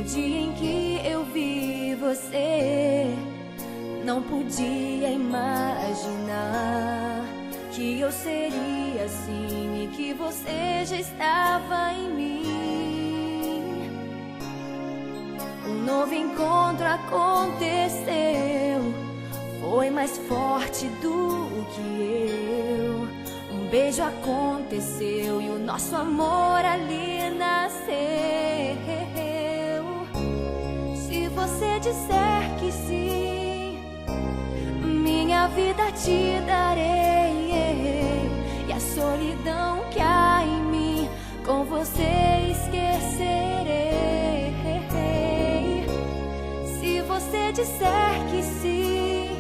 dia em que eu vi você, não podia imaginar que eu seria assim e que você já estava em mim. Um novo encontro aconteceu, foi mais forte do que eu. Um beijo aconteceu e o nosso amor ali nasceu. Se você disser que sim, minha vida te darei, e a solidão que há em mim com você esquecerei. Se você disser que sim,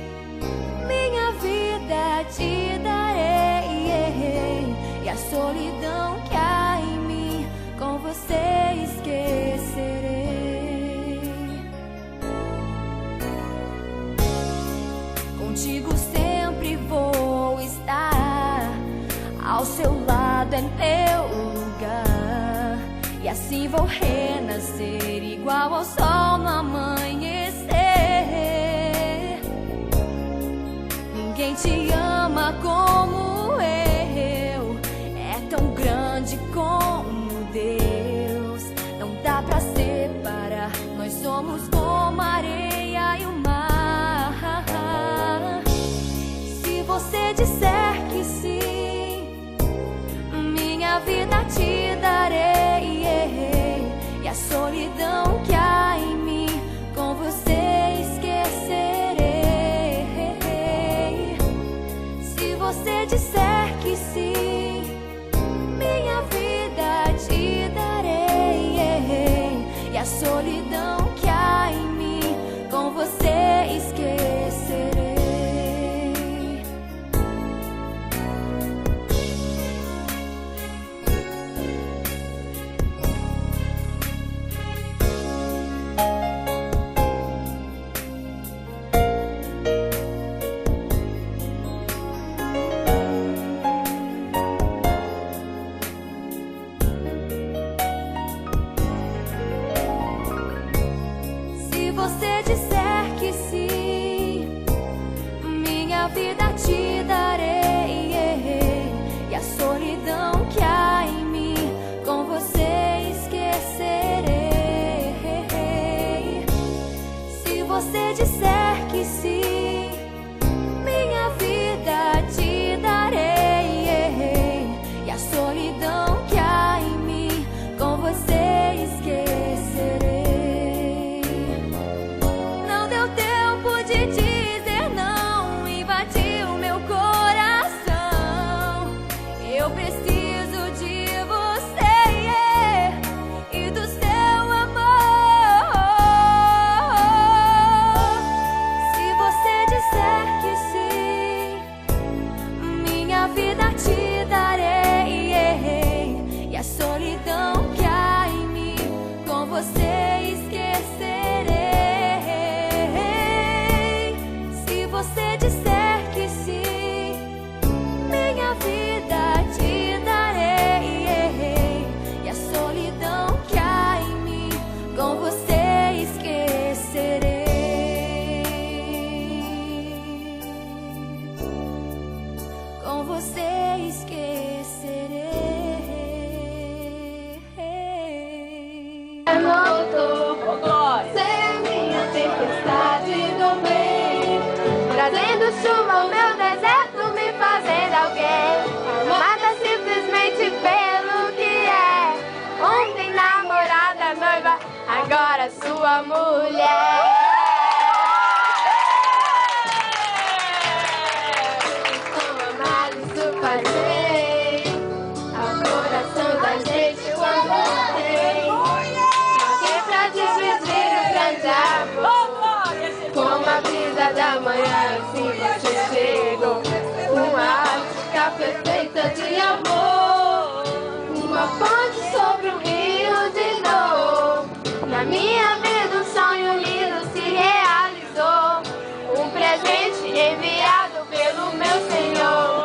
minha vida te darei, e a solidão que há em mim com você esquecerei. Contigo sempre vou estar, ao seu lado é meu lugar, e assim vou renascer igual ao sol no amanhecer. Ninguém te ama como eu, é tão grande como Deus. Não dá pra separar, nós somos como a areia e o mar. Se você disser que sim, minha vida te darei, e a solidão que há em mim com você esquecerei. Se você disser que sim, minha vida te darei, e a solidão que há em mim com você esquecerei. Se você disser que sim, minha vida te darei, e a solidão que há em mim com você esquecerei. Se você disser que sim, minha vida te darei, e a solidão que há em mim com você esquecerei. Não deu tempo de dizer não, invadiu meu coração. Eu preciso de você e do seu amor. Se você disser que sim, minha vida te darei, e a solidão que há em mim com você esquecerei. Se você disser que sim, minha vida te darei, e a solidão que há em mim com você esquecerei. Com você esquecerei. Ser minha tempestade no bem, trazendo chuva ao meu deserto, me fazendo alguém. Amada simplesmente pelo que é. Ontem namorada, noiva, agora sua mulher. Como amar isso faz bem ao coração da gente quando tem alguém pra dividir o grande amor. Como a brisa da manhã, assim você chegou, uma ótica perfeita de amor, uma ponte sobre o rio de dor. Na minha vida um sonho lindo se realizou, um presente enviado pelo meu Senhor.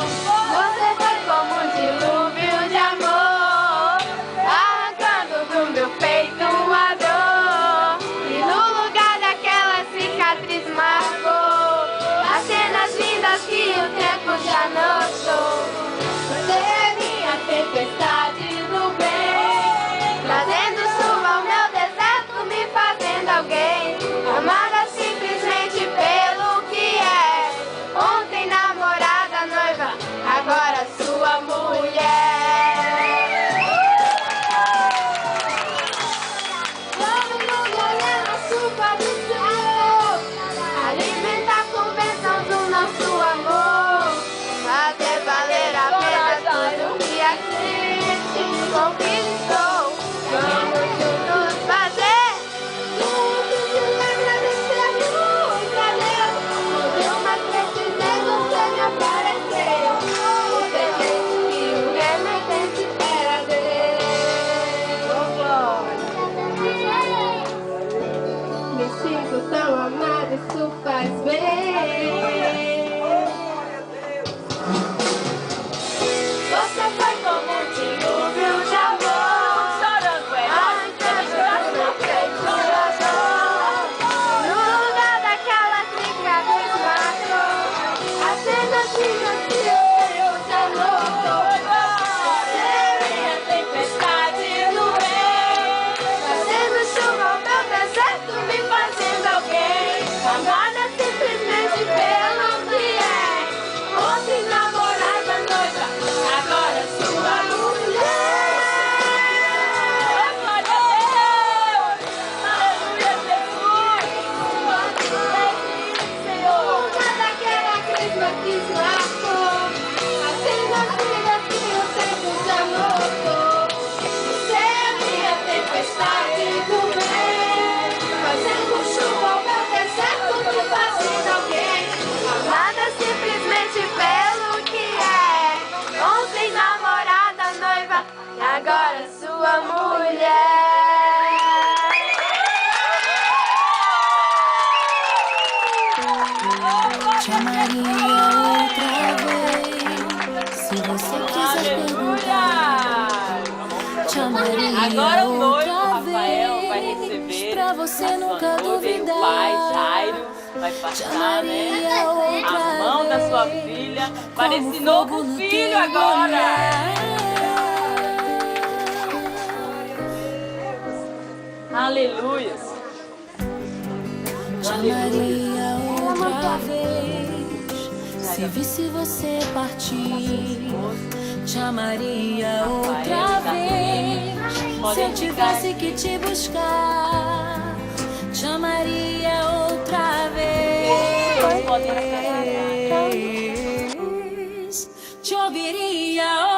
Você foi como um dilúvio de amor, arrancando do meu peito uma dor. seu noivo, outra Rafael, vai vez, receber pra você a sua nunca noiva e o duvidar. pai, Jairo, vai passar, né, a mão da sua filha para esse novo filho agora. Aleluia. Chamaria outra vez, se visse você partir. Chamaria outra vez, se eu tivesse que te buscar. Chamaria outra vez, te ouviria